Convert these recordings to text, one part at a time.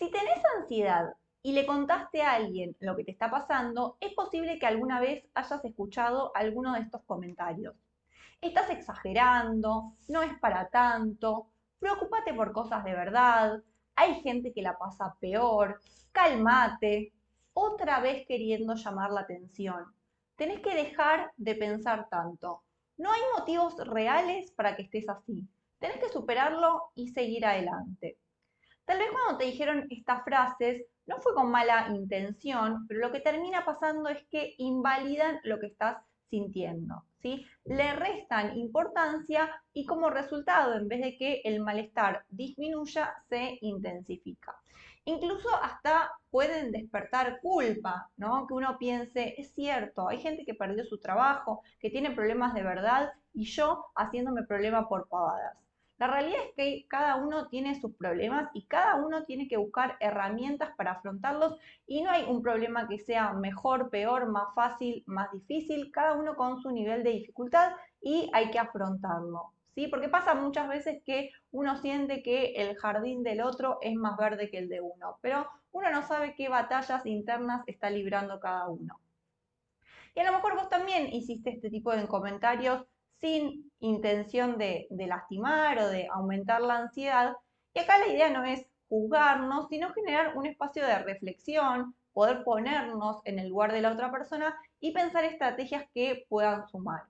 Si tenés ansiedad y le contaste a alguien lo que te está pasando, es posible que alguna vez hayas escuchado alguno de estos comentarios. Estás exagerando, no es para tanto, preocúpate por cosas de verdad, hay gente que la pasa peor, cálmate, otra vez queriendo llamar la atención. Tenés que dejar de pensar tanto. No hay motivos reales para que estés así. Tenés que superarlo y seguir adelante. Tal vez cuando te dijeron estas frases no fue con mala intención, pero lo que termina pasando es que invalidan lo que estás sintiendo, ¿sí? Le restan importancia y como resultado, en vez de que el malestar disminuya, se intensifica. Incluso hasta pueden despertar culpa, ¿no? Que uno piense, es cierto, hay gente que perdió su trabajo, que tiene problemas de verdad y yo haciéndome problema por pavadas. La realidad es que cada uno tiene sus problemas y cada uno tiene que buscar herramientas para afrontarlos y no hay un problema que sea mejor, peor, más fácil, más difícil, cada uno con su nivel de dificultad y hay que afrontarlo. ¿Sí? Porque pasa muchas veces que uno siente que el jardín del otro es más verde que el de uno, pero uno no sabe qué batallas internas está librando cada uno. Y a lo mejor vos también hiciste este tipo de comentarios sin intención de lastimar o de aumentar la ansiedad. Y acá la idea no es juzgarnos, sino generar un espacio de reflexión, poder ponernos en el lugar de la otra persona y pensar estrategias que puedan sumar.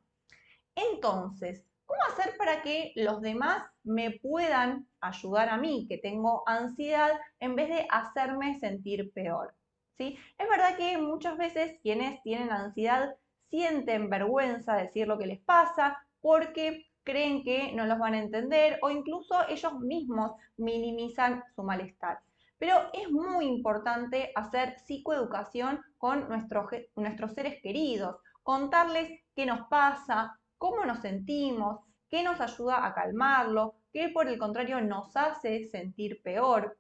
Entonces, ¿cómo hacer para que los demás me puedan ayudar a mí, que tengo ansiedad, en vez de hacerme sentir peor? ¿Sí? Es verdad que muchas veces quienes tienen ansiedad sienten vergüenza de decir lo que les pasa porque creen que no los van a entender o incluso ellos mismos minimizan su malestar. Pero es muy importante hacer psicoeducación con nuestros seres queridos, contarles qué nos pasa, cómo nos sentimos, qué nos ayuda a calmarlo, qué por el contrario nos hace sentir peor.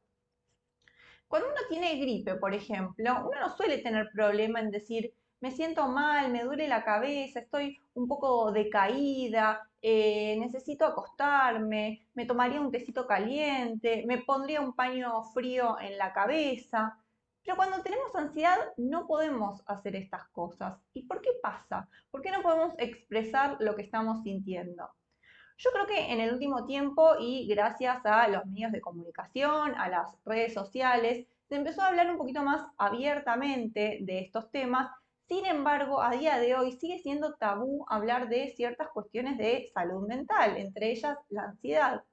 Cuando uno tiene gripe, por ejemplo, uno no suele tener problema en decir, me siento mal, me duele la cabeza, estoy un poco decaída, necesito acostarme, me tomaría un tecito caliente, me pondría un paño frío en la cabeza. Pero cuando tenemos ansiedad no podemos hacer estas cosas. ¿Y por qué pasa? ¿Por qué no podemos expresar lo que estamos sintiendo? Yo creo que en el último tiempo y gracias a los medios de comunicación, a las redes sociales, se empezó a hablar un poquito más abiertamente de estos temas. Sin embargo, a día de hoy sigue siendo tabú hablar de ciertas cuestiones de salud mental, entre ellas la ansiedad.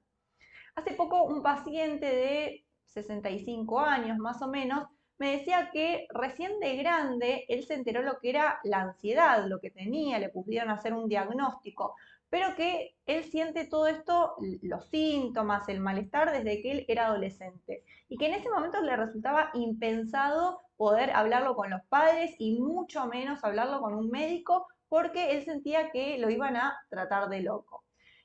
Hace poco un paciente de 65 años más o menos me decía que recién de grande él se enteró lo que era la ansiedad, lo que tenía, le pudieron hacer un diagnóstico, pero que él siente todo esto, los síntomas, el malestar desde que él era adolescente y que en ese momento le resultaba impensado poder hablarlo con los padres y mucho menos hablarlo con un médico porque él sentía que lo iban a tratar de loco.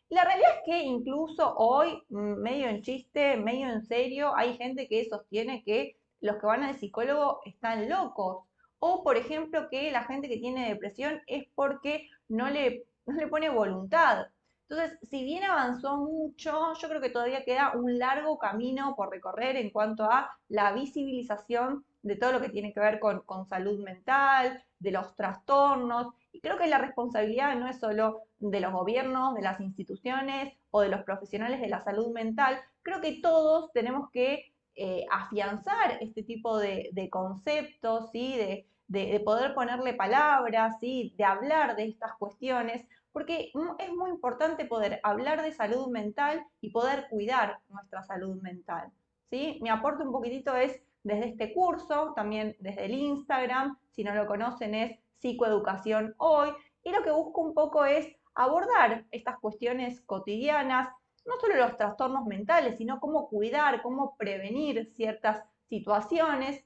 La realidad es que incluso hoy, medio en chiste, medio en serio, hay gente que sostiene que los que van al psicólogo están locos. O, por ejemplo, que la gente que tiene depresión es porque no le pone voluntad. Entonces, si bien avanzó mucho, yo creo que todavía queda un largo camino por recorrer en cuanto a la visibilización de todo lo que tiene que ver con salud mental, de los trastornos. Y creo que la responsabilidad no es solo de los gobiernos, de las instituciones o de los profesionales de la salud mental. Creo que todos tenemos que afianzar este tipo de conceptos, ¿sí? De poder ponerle palabras, ¿sí? De hablar de estas cuestiones, porque es muy importante poder hablar de salud mental y poder cuidar nuestra salud mental. ¿Sí? Mi aporte un poquitito es desde este curso, también desde el Instagram, si no lo conocen es Psicoeducación Hoy, y lo que busco un poco es abordar estas cuestiones cotidianas, no solo los trastornos mentales, sino cómo cuidar, cómo prevenir ciertas situaciones,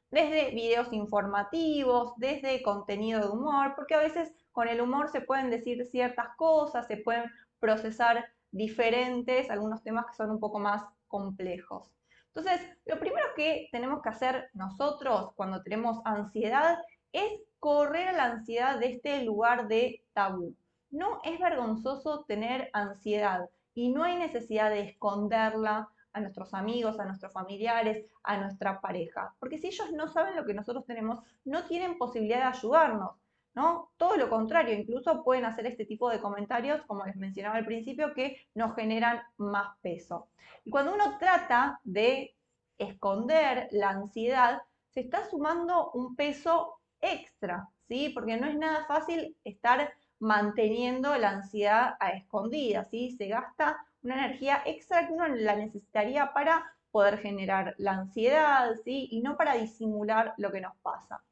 desde videos informativos, desde contenido de humor, porque a veces con el humor se pueden decir ciertas cosas, se pueden procesar diferentes, algunos temas que son un poco más complejos. Entonces, lo primero que tenemos que hacer nosotros cuando tenemos ansiedad es correr a la ansiedad de este lugar de tabú. No es vergonzoso tener ansiedad y no hay necesidad de esconderla, a nuestros amigos, a nuestros familiares, a nuestra pareja. Porque si ellos no saben lo que nosotros tenemos, no tienen posibilidad de ayudarnos, ¿no? Todo lo contrario, incluso pueden hacer este tipo de comentarios, como les mencionaba al principio, que nos generan más peso. Y cuando uno trata de esconder la ansiedad, se está sumando un peso extra, ¿sí? Porque no es nada fácil estar manteniendo la ansiedad a escondidas, ¿sí? Se gasta una energía extra que uno la necesitaría para poder generar la ansiedad, ¿sí? Y no para disimular lo que nos pasa.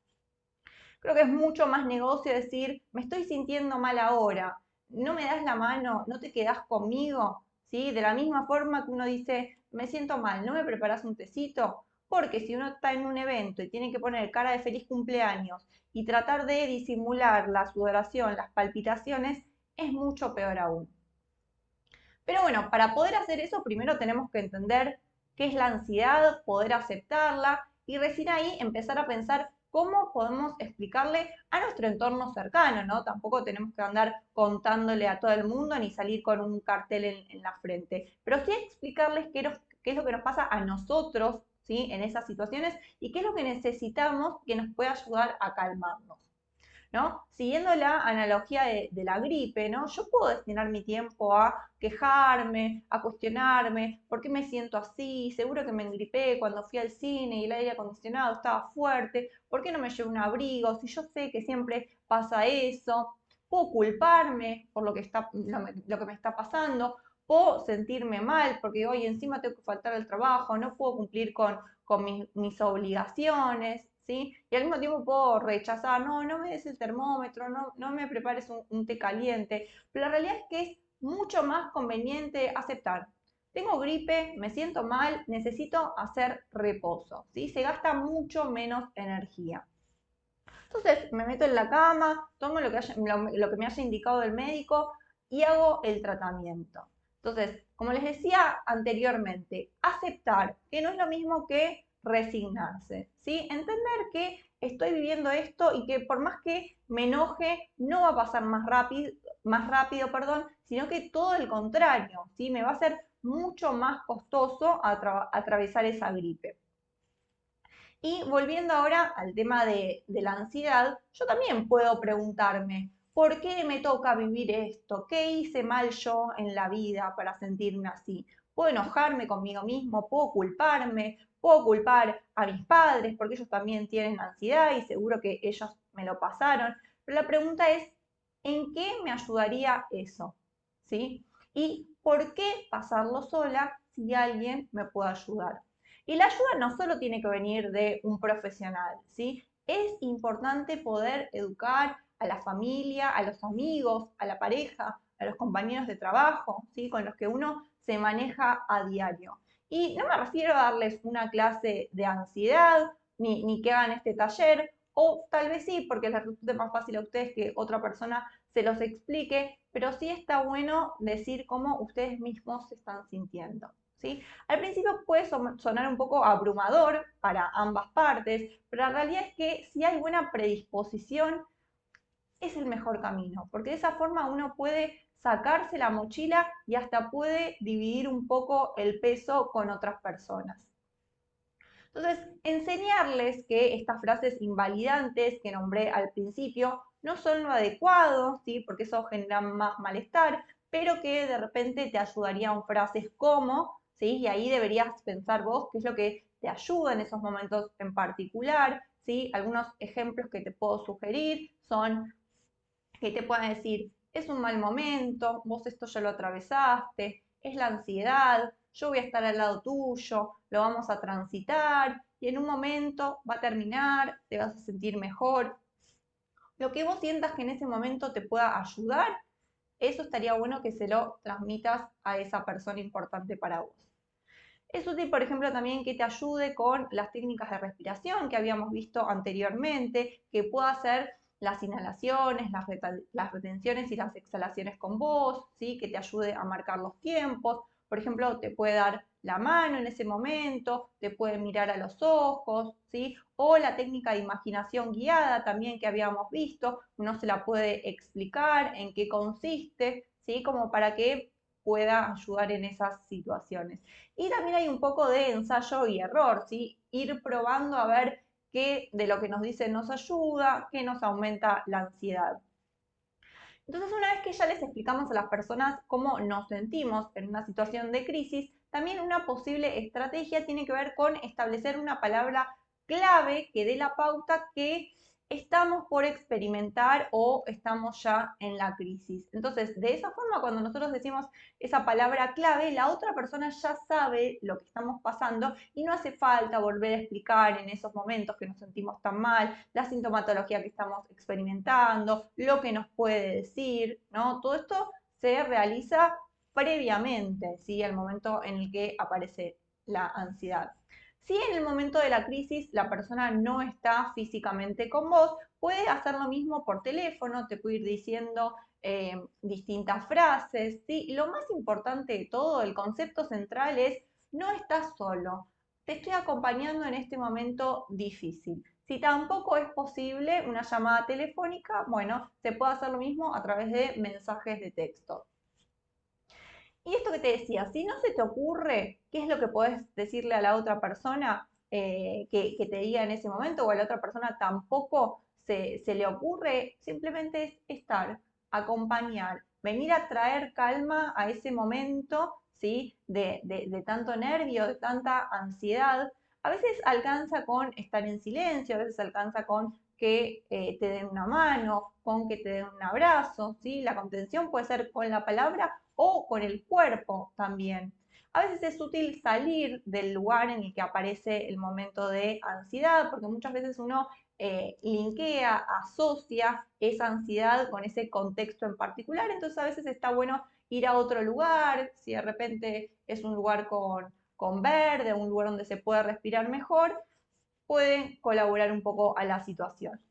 Creo que es mucho más negocio decir, me estoy sintiendo mal ahora, no me das la mano, no te quedás conmigo, ¿sí? De la misma forma que uno dice, me siento mal, ¿no me preparas un tecito? Porque si uno está en un evento y tiene que poner cara de feliz cumpleaños y tratar de disimular la sudoración, las palpitaciones, es mucho peor aún. Pero bueno, para poder hacer eso, primero tenemos que entender qué es la ansiedad, poder aceptarla y recién ahí empezar a pensar cómo podemos explicarle a nuestro entorno cercano, ¿no? Tampoco tenemos que andar contándole a todo el mundo ni salir con un cartel en la frente, pero sí explicarles qué es lo que nos pasa a nosotros, ¿sí? En esas situaciones y qué es lo que necesitamos que nos pueda ayudar a calmarnos. ¿No? Siguiendo la analogía de la gripe, ¿no? Yo puedo destinar mi tiempo a quejarme, a cuestionarme, ¿por qué me siento así? Seguro que me engripé cuando fui al cine y el aire acondicionado estaba fuerte, ¿por qué no me llevo un abrigo? Si yo sé que siempre pasa eso, puedo culparme por lo que me está pasando, puedo sentirme mal porque hoy encima tengo que faltar al trabajo, no puedo cumplir con mis obligaciones, ¿sí? Y al mismo tiempo puedo rechazar, no, no me des el termómetro, no, no me prepares un té caliente, pero la realidad es que es mucho más conveniente aceptar. Tengo gripe, me siento mal, necesito hacer reposo, ¿sí? Se gasta mucho menos energía. Entonces me meto en la cama, tomo lo que me haya indicado el médico y hago el tratamiento. Entonces, como les decía anteriormente, aceptar que no es lo mismo que resignarse, ¿sí? Entender que estoy viviendo esto y que por más que me enoje, no va a pasar más rápido, perdón, sino que todo el contrario, ¿sí? Me va a ser mucho más costoso atravesar esa gripe. Y volviendo ahora al tema de la ansiedad, yo también puedo preguntarme, ¿por qué me toca vivir esto? ¿Qué hice mal yo en la vida para sentirme así? Puedo enojarme conmigo mismo, puedo culparme, puedo culpar a mis padres porque ellos también tienen ansiedad y seguro que ellos me lo pasaron. Pero la pregunta es, ¿en qué me ayudaría eso? ¿Sí? ¿Y por qué pasarlo sola si alguien me puede ayudar? Y la ayuda no solo tiene que venir de un profesional, ¿sí? Es importante poder educar a la familia, a los amigos, a la pareja, a los compañeros de trabajo, ¿sí? Con los que uno se maneja a diario. Y no me refiero a darles una clase de ansiedad, ni que hagan este taller, o tal vez sí, porque les resulte más fácil a ustedes que otra persona se los explique, pero sí está bueno decir cómo ustedes mismos se están sintiendo, ¿sí? Al principio puede sonar un poco abrumador para ambas partes, pero la realidad es que si hay buena predisposición, es el mejor camino, porque de esa forma uno puede sacarse la mochila y hasta puede dividir un poco el peso con otras personas. Entonces, enseñarles que estas frases invalidantes que nombré al principio no son lo adecuado, ¿sí? Porque eso genera más malestar, pero que de repente te ayudarían frases como, ¿sí? Y ahí deberías pensar vos qué es lo que te ayuda en esos momentos en particular, ¿sí? Algunos ejemplos que te puedo sugerir son que te puedan decir, es un mal momento, vos esto ya lo atravesaste, es la ansiedad, yo voy a estar al lado tuyo, lo vamos a transitar y en un momento va a terminar, te vas a sentir mejor. Lo que vos sientas que en ese momento te pueda ayudar, eso estaría bueno que se lo transmitas a esa persona importante para vos. Es útil, por ejemplo, también que te ayude con las técnicas de respiración que habíamos visto anteriormente, que pueda hacer las inhalaciones, las retenciones y las exhalaciones con voz, ¿sí? Que te ayude a marcar los tiempos. Por ejemplo, te puede dar la mano en ese momento, te puede mirar a los ojos, ¿sí? O la técnica de imaginación guiada también que habíamos visto, uno se la puede explicar en qué consiste, ¿sí? Como para que pueda ayudar en esas situaciones. Y también hay un poco de ensayo y error, ¿sí? Ir probando a ver qué de lo que nos dicen nos ayuda, qué nos aumenta la ansiedad. Entonces, una vez que ya les explicamos a las personas cómo nos sentimos en una situación de crisis, también una posible estrategia tiene que ver con establecer una palabra clave que dé la pauta que estamos por experimentar o estamos ya en la crisis. Entonces, de esa forma, cuando nosotros decimos esa palabra clave, la otra persona ya sabe lo que estamos pasando y no hace falta volver a explicar en esos momentos que nos sentimos tan mal, la sintomatología que estamos experimentando, lo que nos puede decir, ¿no? Todo esto se realiza previamente, ¿sí? Al momento en el que aparece la ansiedad. Si en el momento de la crisis la persona no está físicamente con vos, puede hacer lo mismo por teléfono, te puede ir diciendo distintas frases, ¿sí? Y lo más importante de todo, el concepto central es, no estás solo, te estoy acompañando en este momento difícil. Si tampoco es posible una llamada telefónica, bueno, se puede hacer lo mismo a través de mensajes de texto. Y esto que te decía, si no se te ocurre qué es lo que podés decirle a la otra persona que te diga en ese momento, o a la otra persona tampoco se le ocurre, simplemente es estar, acompañar, venir a traer calma a ese momento, ¿sí? De tanto nervio, de tanta ansiedad. A veces alcanza con estar en silencio, a veces alcanza con que te den una mano, con que te den un abrazo, ¿sí? La contención puede ser con la palabra o con el cuerpo también. A veces es útil salir del lugar en el que aparece el momento de ansiedad, porque muchas veces uno linkea, asocia esa ansiedad con ese contexto en particular, entonces a veces está bueno ir a otro lugar, si de repente es un lugar con verde, un lugar donde se pueda respirar mejor, puede colaborar un poco a la situación.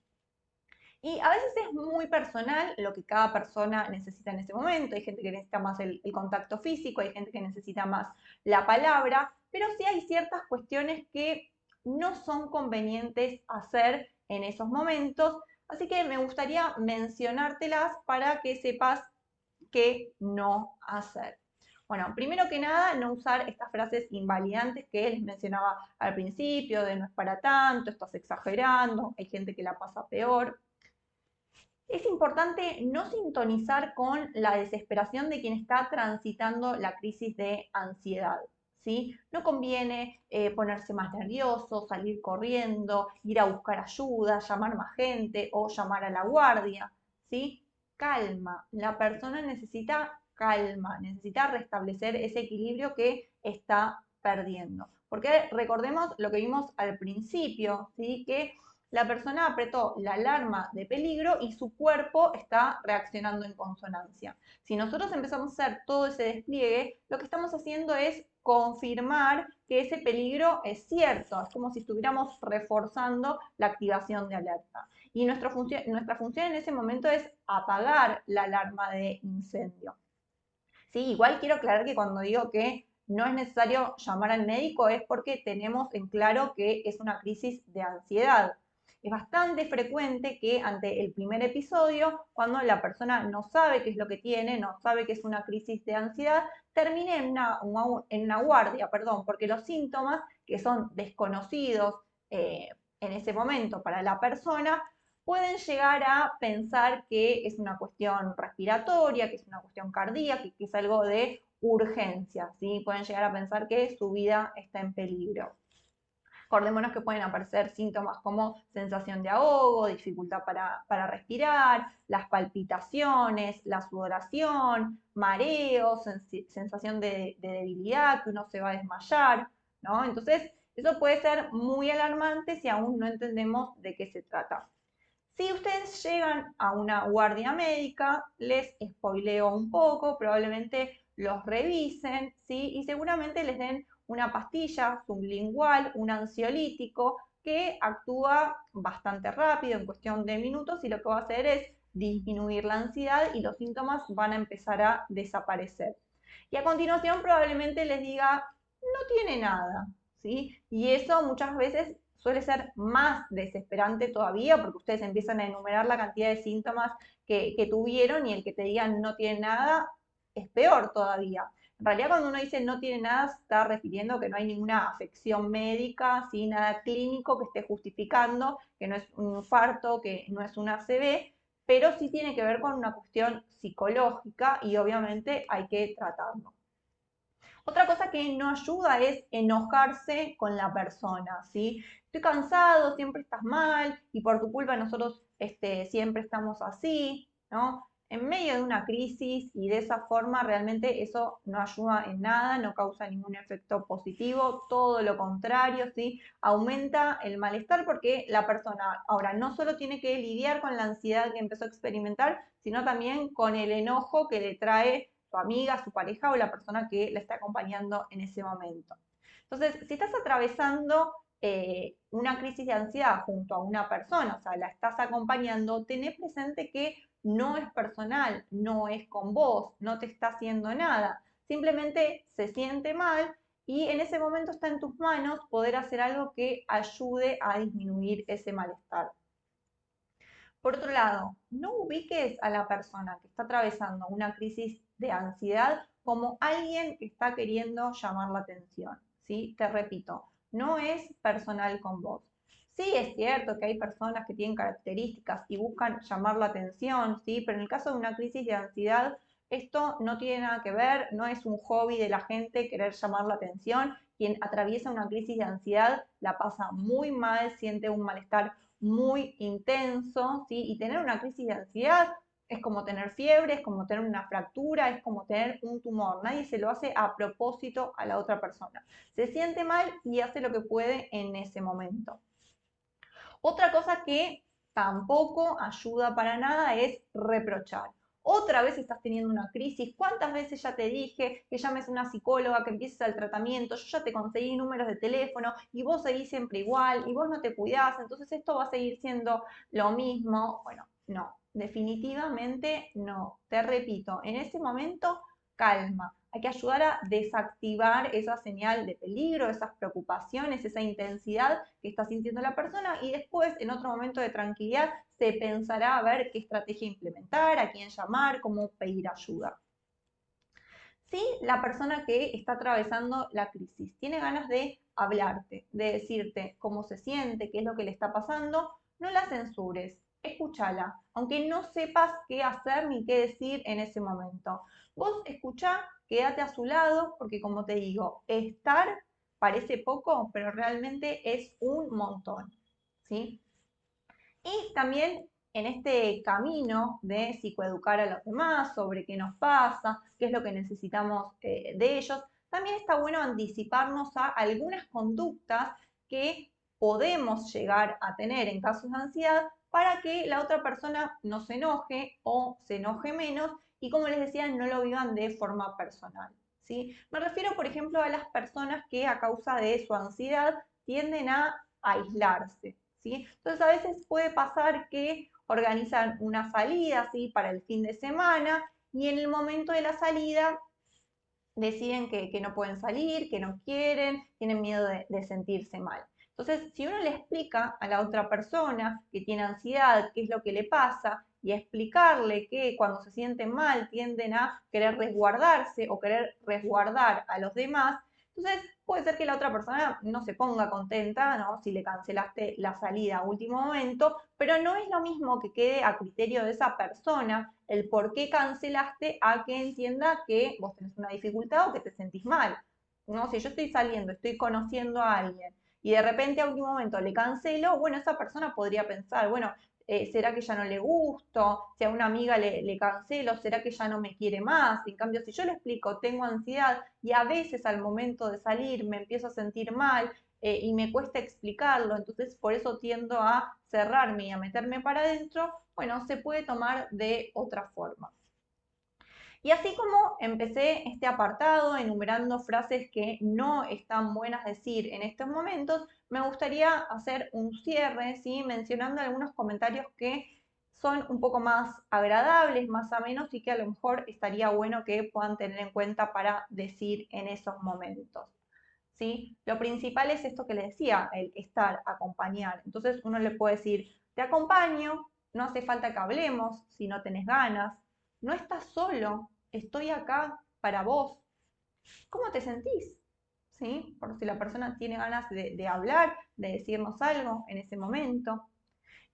Y a veces es muy personal lo que cada persona necesita en ese momento. Hay gente que necesita más el contacto físico, hay gente que necesita más la palabra, pero sí hay ciertas cuestiones que no son convenientes hacer en esos momentos. Así que me gustaría mencionártelas para que sepas qué no hacer. Bueno, primero que nada, no usar estas frases invalidantes que les mencionaba al principio, de no es para tanto, estás exagerando, hay gente que la pasa peor. Es importante no sintonizar con la desesperación de quien está transitando la crisis de ansiedad, ¿sí? No conviene ponerse más nervioso, salir corriendo, ir a buscar ayuda, llamar más gente o llamar a la guardia, ¿sí? Calma. La persona necesita calma, necesita restablecer ese equilibrio que está perdiendo. Porque recordemos lo que vimos al principio, ¿sí? Que la persona apretó la alarma de peligro y su cuerpo está reaccionando en consonancia. Si nosotros empezamos a hacer todo ese despliegue, lo que estamos haciendo es confirmar que ese peligro es cierto. Es como si estuviéramos reforzando la activación de alerta. Y nuestra función en ese momento es apagar la alarma de incendio. Sí, igual quiero aclarar que cuando digo que no es necesario llamar al médico es porque tenemos en claro que es una crisis de ansiedad. Es bastante frecuente que ante el primer episodio, cuando la persona no sabe qué es lo que tiene, no sabe que es una crisis de ansiedad, termine en una guardia, perdón, porque los síntomas que son desconocidos en ese momento para la persona pueden llegar a pensar que es una cuestión respiratoria, que es una cuestión cardíaca, que es algo de urgencia, ¿sí? Pueden llegar a pensar que su vida está en peligro. Acordémonos que pueden aparecer síntomas como sensación de ahogo, dificultad para respirar, las palpitaciones, la sudoración, mareos, sensación de debilidad, que uno se va a desmayar, ¿no? Entonces, eso puede ser muy alarmante si aún no entendemos de qué se trata. Si ustedes llegan a una guardia médica, les spoileo un poco, probablemente los revisen, ¿sí? Y seguramente les den una pastilla sublingual, un ansiolítico, que actúa bastante rápido, en cuestión de minutos, y lo que va a hacer es disminuir la ansiedad y los síntomas van a empezar a desaparecer. Y a continuación probablemente les diga, no tiene nada, ¿sí? Y eso muchas veces suele ser más desesperante todavía porque ustedes empiezan a enumerar la cantidad de síntomas que tuvieron y el que te digan no tiene nada es peor todavía. En realidad, cuando uno dice no tiene nada, se está refiriendo que no hay ninguna afección médica, ¿sí? Nada clínico que esté justificando, que no es un infarto, que no es una ACV, pero sí tiene que ver con una cuestión psicológica y obviamente hay que tratarlo. Otra cosa que no ayuda es enojarse con la persona, ¿sí? Estoy cansado, siempre estás mal y por tu culpa nosotros siempre estamos así, ¿no? En medio de una crisis y de esa forma realmente eso no ayuda en nada, no causa ningún efecto positivo, todo lo contrario, ¿sí? Aumenta el malestar porque la persona ahora no solo tiene que lidiar con la ansiedad que empezó a experimentar, sino también con el enojo que le trae su amiga, su pareja o la persona que la está acompañando en ese momento. Entonces, si estás atravesando una crisis de ansiedad junto a una persona, o sea, la estás acompañando, tenés presente que no es personal, no es con vos, no te está haciendo nada, simplemente se siente mal y en ese momento está en tus manos poder hacer algo que ayude a disminuir ese malestar. Por otro lado, no ubiques a la persona que está atravesando una crisis de ansiedad como alguien que está queriendo llamar la atención, ¿sí? Te repito, no es personal con vos. Sí, es cierto que hay personas que tienen características y buscan llamar la atención, ¿sí? Pero en el caso de una crisis de ansiedad, esto no tiene nada que ver, no es un hobby de la gente querer llamar la atención. Quien atraviesa una crisis de ansiedad la pasa muy mal, siente un malestar muy intenso, ¿sí? Y tener una crisis de ansiedad es como tener fiebre, es como tener una fractura, es como tener un tumor. Nadie se lo hace a propósito a la otra persona. Se siente mal y hace lo que puede en ese momento. Otra cosa que tampoco ayuda para nada es reprochar. Otra vez estás teniendo una crisis. ¿Cuántas veces ya te dije que llames a una psicóloga, que empieces el tratamiento? Yo ya te conseguí números de teléfono y vos seguís siempre igual y vos no te cuidás, entonces esto va a seguir siendo lo mismo. Bueno, no, definitivamente no. Te repito, en ese momento, calma. Hay que ayudar a desactivar esa señal de peligro, esas preocupaciones, esa intensidad que está sintiendo la persona y después, en otro momento de tranquilidad, se pensará a ver qué estrategia implementar, a quién llamar, cómo pedir ayuda. Si la persona que está atravesando la crisis tiene ganas de hablarte, de decirte cómo se siente, qué es lo que le está pasando, no la censures, escúchala, aunque no sepas qué hacer ni qué decir en ese momento. Vos escuchá, quédate a su lado, porque como te digo, estar parece poco, pero realmente es un montón, ¿sí? Y también en este camino de psicoeducar a los demás sobre qué nos pasa, qué es lo que necesitamos de ellos, también está bueno anticiparnos a algunas conductas que podemos llegar a tener en casos de ansiedad para que la otra persona no se enoje o se enoje menos y, como les decía, no lo vivan de forma personal, ¿sí? Me refiero, por ejemplo, a las personas que a causa de su ansiedad tienden a aislarse, ¿sí? Entonces a veces puede pasar que organizan una salida, ¿sí? Para el fin de semana y en el momento de la salida deciden que no pueden salir, que no quieren, tienen miedo de sentirse mal. Entonces, si uno le explica a la otra persona que tiene ansiedad, qué es lo que le pasa, y explicarle que cuando se sienten mal tienden a querer resguardarse o querer resguardar a los demás, entonces puede ser que la otra persona no se ponga contenta, ¿no? Si le cancelaste la salida a último momento, pero no es lo mismo que quede a criterio de esa persona el por qué cancelaste a que entienda que vos tenés una dificultad o que te sentís mal. ¿No? Si yo estoy saliendo, estoy conociendo a alguien y de repente a último momento le cancelo, bueno, esa persona podría pensar, bueno, ¿será que ya no le gusto? Si a una amiga le cancelo, ¿será que ya no me quiere más? En cambio, si yo le explico, tengo ansiedad y a veces al momento de salir me empiezo a sentir mal y me cuesta explicarlo, entonces por eso tiendo a cerrarme y a meterme para adentro, bueno, se puede tomar de otra forma. Y así como empecé este apartado enumerando frases que no están buenas decir en estos momentos, me gustaría hacer un cierre, ¿sí? Mencionando algunos comentarios que son un poco más agradables, más amenos y que a lo mejor estaría bueno que puedan tener en cuenta para decir en esos momentos, ¿sí? Lo principal es esto que les decía, el estar, acompañar. Entonces uno le puede decir, te acompaño, no hace falta que hablemos si no tenés ganas, no estás solo, estoy acá para vos. ¿Cómo te sentís? ¿Sí? Por si la persona tiene ganas de hablar, de decirnos algo en ese momento.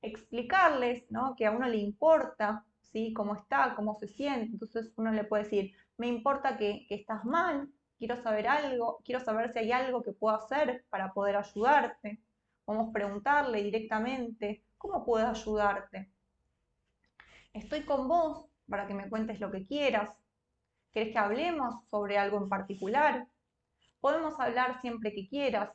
Explicarles, ¿no? Que a uno le importa, ¿sí? Cómo está, cómo se siente. Entonces uno le puede decir, me importa que estás mal, quiero saber algo, quiero saber si hay algo que puedo hacer para poder ayudarte. Podemos preguntarle directamente, ¿cómo puedo ayudarte? Estoy con vos para que me cuentes lo que quieras. ¿Querés que hablemos sobre algo en particular? Podemos hablar siempre que quieras.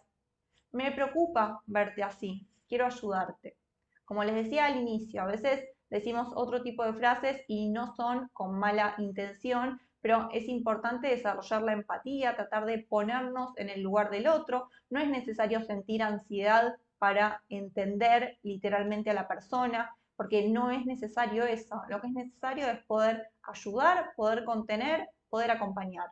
Me preocupa verte así. Quiero ayudarte. Como les decía al inicio, a veces decimos otro tipo de frases y no son con mala intención, pero es importante desarrollar la empatía, tratar de ponernos en el lugar del otro. No es necesario sentir ansiedad para entender literalmente a la persona, porque no es necesario eso. Lo que es necesario es poder ayudar, poder contener, poder acompañar.